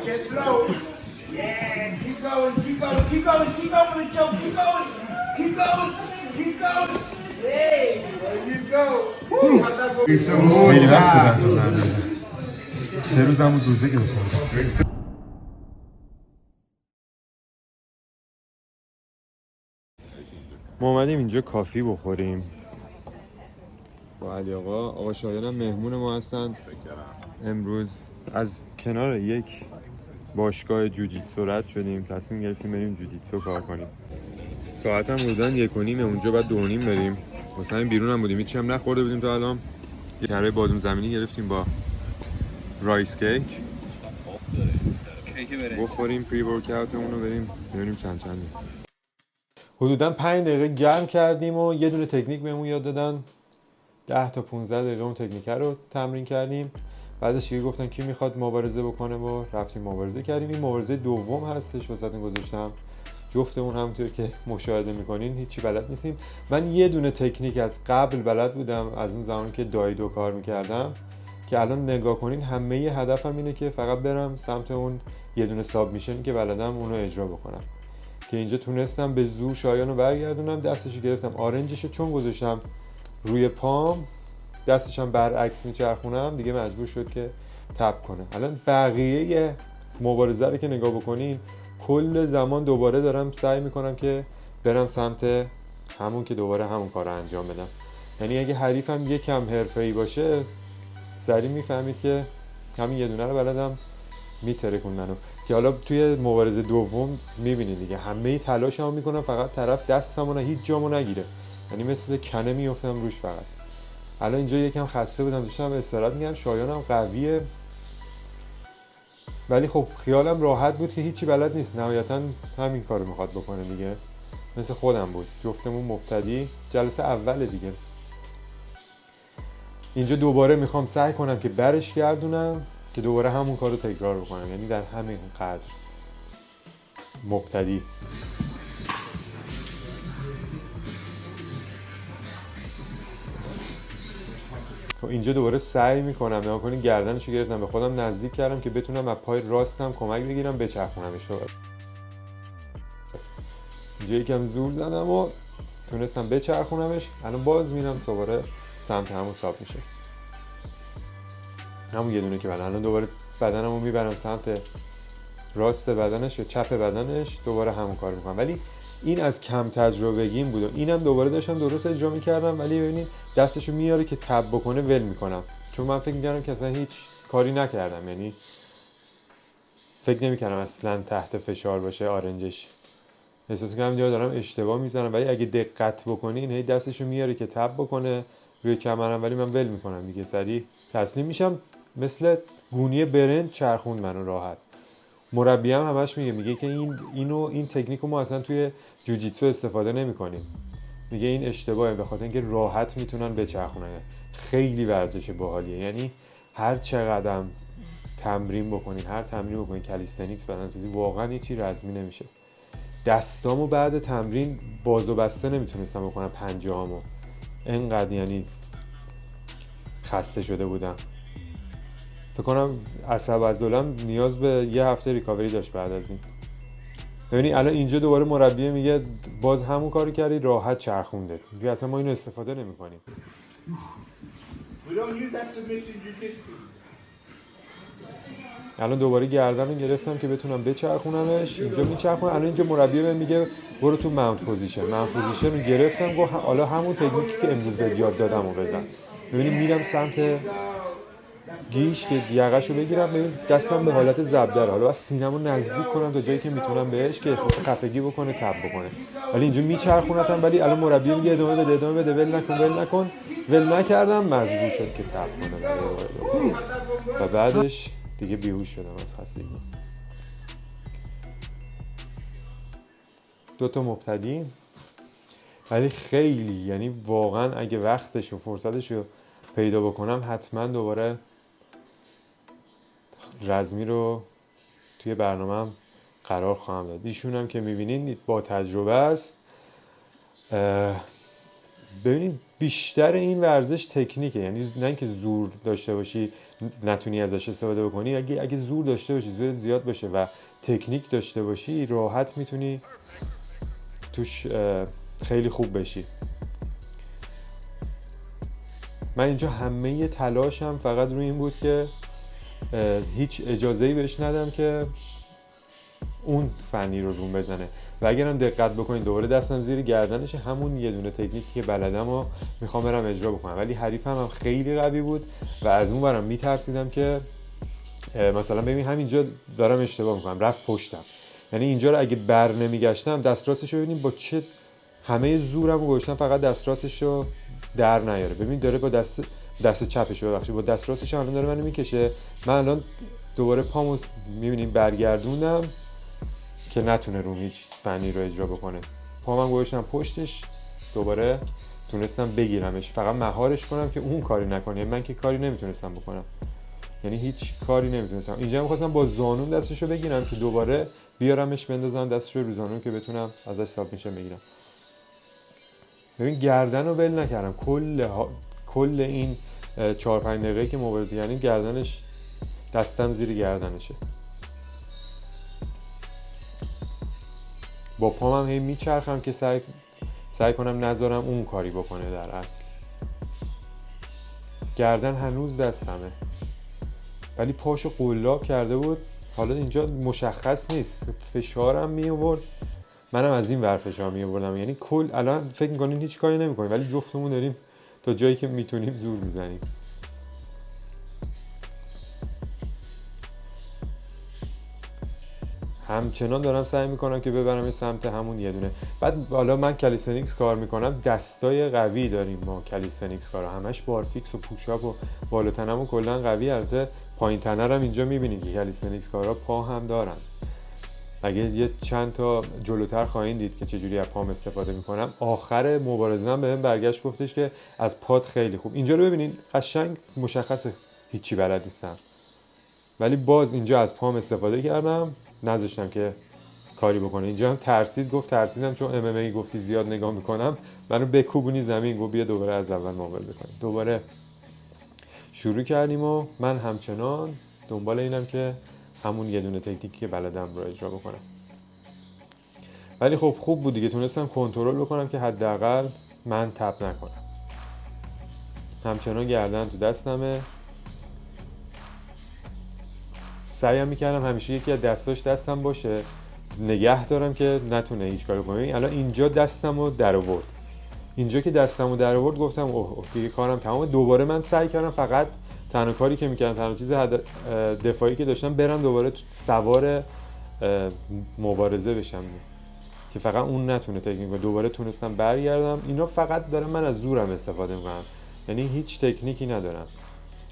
chest low. Yeah, keep going, keep going, keep going, keep going with Joe, keep going, keep going, keep going. Hey, there you go. خیلی وقت بودم تو نرده 3 روز هم بود روزه گرفتم. ما اومدیم اینجا کافی بخوریم با علی آقا شایان هم مهمون ما هستن. امروز از کنار یک باشگاه جوجیتسو رد شدیم، تصمیم گرفتیم بریم جوجیتسو کار کنیم. ساعت هم بودن 1:30، اونجا باید 2:30 بریم. واسه همین بیرون هم بودیم، هیچی هم نخورده بودیم تا الان. یه کره بادوم زمینی گرفتیم با رایس کیک بخوریم، پری ورکاوتمون رو بریم ببینیم چند چندیم. حدوداً 5 دقیقه گرم کردیم و یه دونه تکنیک بهمون یاد دادن. 10 تا 15 دقیقه اون تکنیک رو تمرین کردیم. بعدش دیگه گفتن کی میخواد مبارزه بکنه و رفتیم مبارزه کردیم. این مبارزه دوم هستش واسهتون گذاشتم. جفتمون همونطور که مشاهده میکنین هیچی بلد نیستیم. من یه دونه تکنیک از قبل بلد بودم از اون زمانی که دایدو کار میکردم که الان نگاه کنین همه ی هدفم اینه که فقط برم سمت اون یه دونه ساب میشن که بلدم اونو اجرا بکنم. که اینجا تونستم به زور شایانو برگردونم، دستشو گرفتم، آرنجشو چون گذاشتم روی پام دستشم برعکس میچرخونم دیگه مجبور شد که تپ کنه. الان بقیه مبارزه رو که نگاه بکنین کل زمان دوباره دارم سعی میکنم که برم سمت همون که دوباره همون کار رو انجام بدم. یعنی اگه حریفم یکم حرفه‌ای باشه سریع میفهمید که همین یه دونه رو بلدم میترکون منو. که حالا توی مبارزه دوم میبینید دیگه همه تلاشمو میکنم فقط طرف دستمو هیچ جامو نگیره، یعنی مثل کنه میافتم روش فقط. الان اینجا یکم خسته بودم داشتم استراحت می‌کردم. شایانم قویه ولی خب خیالم راحت بود که هیچی بلد نیست، نهایتا همین کارو میخواد بکنه دیگه، مثل خودم بود. جفتمون مبتدی، جلسه اول دیگه. اینجا دوباره میخوام سعی کنم که برش گردونم که دوباره همون کارو تکرار بکنم، یعنی در همین قدر مبتدی. اینجا دوباره سعی میکنم نگاه کنین گردنشو گرفتم به خودم نزدیک کردم که بتونم از پای راستم کمک بگیرم بچرخونمش. اینجا یکم زور زدم و تونستم بچرخونمش. الان باز میرم دوباره سمت همون ساب میشه، همون یه دونه که الان دوباره بدنمو میبرم سمت راست بدنش یا چپ بدنش، دوباره همون کار میکنم. ولی این از کم تجربگیم بود. اینم دوباره داشتم درست اجرا میکردم ولی ببینید دستشو میاره که تب بکنه ول میکنم، چون من فکر میکردم که اصلا هیچ کاری نکردم، یعنی فکر نمیکردم اصلا تحت فشار باشه آرنجش. احساس میکنم دارم اشتباه میزنم، ولی اگه دقت بکنین هی دستشو میاره که تب بکنه روی کمرم ولی من ول میکنم دیگه، سریع تسلیم میشم. مثل گونی برنج چرخوند منو راحت. مربی هم همش میگه که این تکنیکو ما اصلا توی جوجیتسو استفاده نمی‌کنیم. میگه این اشتباهه به خاطر اینکه راحت میتونن بچرخونن. خیلی ورزش باحالیه، یعنی هر چقدر تمرین بکنین، هر تمرین بکنین کالیستنیکس بدنسازی واقعا هیچی رزمی نمیشه. دستامو بعد تمرین باز و بسته نمیتونستم بکنم، پنجه‌هامو انقدر یعنی خسته شده بودم. فکر کنم عصب عضلم نیاز به یه هفته ریکاوری داشت بعد از این. ببینی الان اینجا دوباره مربی میگه باز همون کارو کردی، راحت چرخونده. میگه اصلا ما اینو استفاده نمی‌کنیم. الان دوباره گردنو گرفتم که بتونم بچرخونمش. اینجا میچرخونم. الان اینجا مربی بهم میگه برو تو ماونت پوزیشن. ماونت پوزیشن رو گرفتم، گفت حالا همون تکنیکی که امروز بهت یاد دادم رو بزن. ببینید میرم سمت گیش که یقه‌شو بگیرم، ببین دستم به حالت ضربدره. حالا بس سینمو نزدیک کنم تا جایی که میتونم بهش که احساس خفگی بکنه، تب بکنه. ولی اینجا میچرخونتم، ولی الان مربی میگه ادامه بده ول نکن. ول نکردم، مجبور شد که تب کنه و بعدش دیگه بیهوش شدم از خستگی. 2 تا مبتدی ولی خیلی، یعنی واقعا اگه وقتش و فرصتش رو پیدا بکنم حتما دوباره رزمی رو توی برنامه‌ام قرار خواهم داد. ایشون هم که می‌بینید با تجربه است. ببینید بیشتر این ورزش تکنیکه، یعنی نه اینکه زور داشته باشی نتونی ازش استفاده بکنی، اگه زور داشته باشی، زور زیاد باشه و تکنیک داشته باشی، راحت میتونی توش خیلی خوب بشی. من اینجا همه تلاشم فقط روی این بود که هیچ اجازه‌ای بهش ندم که اون فنی رو روم بزنه. و اگرم دقت بکنید دوباره دستم زیر گردنشه، همون یه دونه تکنیکی که بلدم و میخوام برم اجرا بکنم. ولی حریفم هم خیلی قوی بود و از اون برم میترسیدم که مثلا ببین همینجا دارم اشتباه میکنم، رفت پشتم. یعنی اینجا رو اگه بر نمیگشتم دستراسش رو ببینیم با چه همه زورم رو گذاشتم فقط دستراسش رو در نیاره. ببین داره با دست چپش رو با دستراسش الان داره منو میکشه. من الان دوباره پامو میبینیم برگردوندم که نتونه روم هیچ فنی رو اجرا بکنه. پامم گذاشتم پشتش، دوباره تونستم بگیرمش، فقط مهارش کنم که اون کاری نکنه. من که کاری نمیتونستم بکنم، یعنی هیچ کاری نمیتونستم. اینجا می‌خواستم با زانون دستشو بگیرم که دوباره بیارمش بندازم دستشو رو زانون که بتونم ازش ساب میشه بگیرم. ببین گردن رو ول نکردم، کل این 4-5 دقیقه‌ای که مبارزه کردیم گردنش، دستم زیر گردنشه. با پامم هی میچرخم که سعی کنم نذارم اون کاری بکنه. در اصل گردن هنوز دستمه ولی پاشو قلاب کرده بود. حالا اینجا مشخص نیست، فشارم می آورد، منم از این ور فشار می آوردم. یعنی الان فکر می‌کنین هیچ کاری نمی‌کنیم ولی جفتمون داریم تا جایی که میتونیم زور میزنیم. همچنان دارم سعی میکنم که ببرم سمت همون یه دونه. بعد حالا من کالیستنیکس کار میکنم، دستای قوی داریم ما کالیستنیکس کارا، همش بارفیکس و پوشاپ و بالا تنمون کلا قوی. البته پایین تنه رو هم اینجا میبینید که کالیستنیکس کارا پا هم دارن. اگه یه چند تا جلوتر خواهید دید که چجوری از پام استفاده میکنم. آخر مبارزه هم بهم برگشت گفتش که از پات خیلی خوب. اینجا رو ببینید قشنگ مشخصه هیچی بلد نیستم ولی باز اینجا از پام استفاده کردم، نذاشتم که کاری بکنه. اینجا هم ترسیدم چون ام ام ای گفتی زیاد نگاه میکنم، منو بکوبونی زمین، گفت بیا دوباره از اول مبارزه کنیم. دوباره شروع کردیم و من همچنان دنبال اینم که همون یه دونه تکنیکی که بلدم رو اجرا بکنم. ولی خب خوب بود دیگه، تونستم کنترل بکنم که حداقل من تپ نکنم. همچنان گردن تو دستمه، سعیم میکردم همیشه یکی از دستاش دستم باشه، نگه دارم که نتونه هیچ کاری کنه. الان اینجا دستمو در آورد، اینجا که دستمو در آورد گفتم اوه دیگه کارم تمامه. دوباره من سعی کردم فقط تنها کاری که میکردم، تنها چیز دفاعی که داشتم، برم دوباره سوار مبارزه بشم که فقط اون نتونه تکنیک. دوباره تونستم برگردم. اینا فقط دارم من از زورم استفاده میکنم، یعنی هیچ تکنیکی ندارم.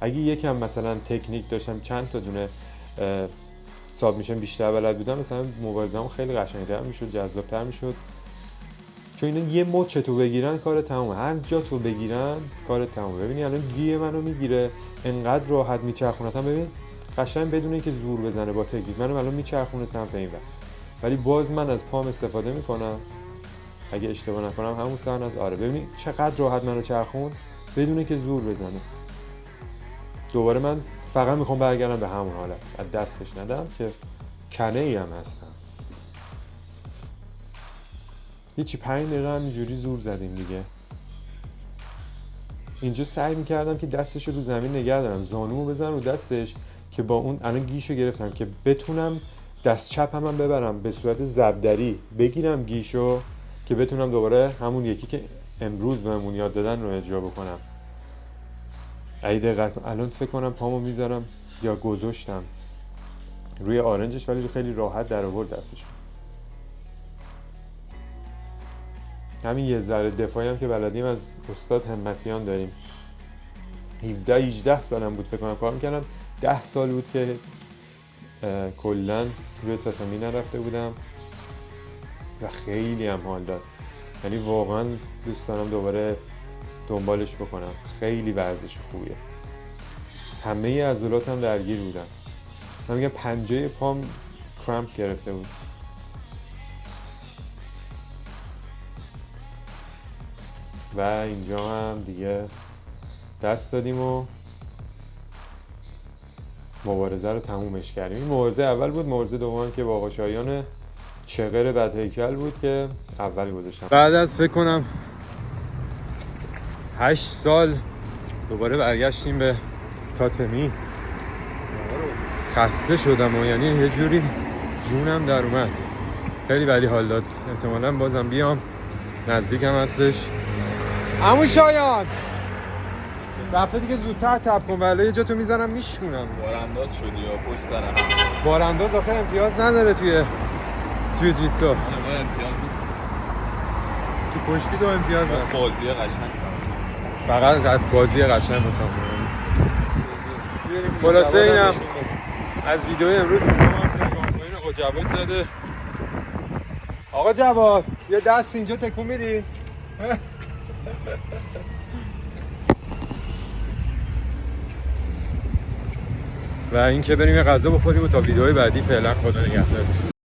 اگه یکم مثلا تکنیک داشتم، چند تا دونه ساب میشن بیشتر بلد بودم، مثلا مبارزه‌مون خیلی قشنگ‌تر میشد، جذاب‌تر میشد. چون اینا یه مچ تو بگیرن کار تمومه، هر جا تو بگیرن کار تمومه. ببینی الان گیه منو میگیره، انقدر راحت میچرخونتم، ببین قشنگ بدون اینکه زور بزنه با تکنیک منو الان میچرخونه سمت این ور. ولی باز من از پام استفاده میکنم، اگه اشتباه نکنم همون سر از ببینی چقدر راحت منو چرخون بدون اینکه زور بزنه. دوباره من فقط میخوام برگردم به همون حالت، از دستش ندم که کنه ای هم هستم. هیچی 5 دقیقه همینجوری زور زدیم دیگه. اینجا سعی میکردم که دستش رو زمین نگه دارم، زانومو بزنم رو دستش که با اون الان گیشو گرفتم که بتونم دست چپم هم ببرم به صورت زبدری بگیرم گیشو که بتونم دوباره همون یکی که امروز بهمون یاد دادن رو اجرا بکنم. ای دقت الان فکر کنم پامو میذارم یا گذاشتم روی آرنجش ولی خیلی راحت در آورد دستش. همین یه ذره دفاعی هم که بلدیم از استاد همتیان داریم. 17-18 سالم بود فکر کنم کار میکردم، 10 سال بود که کلا روی تاتامی نرفته بودم و خیلی هم حال داد. یعنی واقعا دوست دارم دوباره دنبالش بکنم، خیلی ورزش خوبیه. همه عضلاتم درگیر بودن، من میگم پنجه پام کرامپ گرفته بود. و اینجا هم دیگه دست دادیم و مبارزه رو تمومش کردیم. این مبارزه اول بود. مبارزه دوم که با آقا شایان چغر بدهیکل بود که اول گذاشتم. بعد از فکر کنم 8 سال دوباره برگشتیم به تاتمی. خسته شدم و یعنی یه جوری جونم در اومد. خیلی ولی حال داد. احتمالاً بازم بیام. نزدیکم هستش. عمو شایان دفعه دیگه زودتر تپ کن ولی یه جا تو میزنم میشکونم. بارانداز شدی یا پشت سر هم؟ بارانداز آخه امتیاز نداره توی جوجیتسو. ما امتیاز تو کشتی دو امتیاز داره. بازی قشنگ فقط بازی قشنگ واسم. خلاصه اینم از ویدیو امروز میگم که کامپاین آقا جواد زده. آقا جواد یه دست اینجا تکون میدی؟ و اینکه بریم یه غذا بخوریم و تا ویدیوهای بعدی فعلا خدا نگهدارت.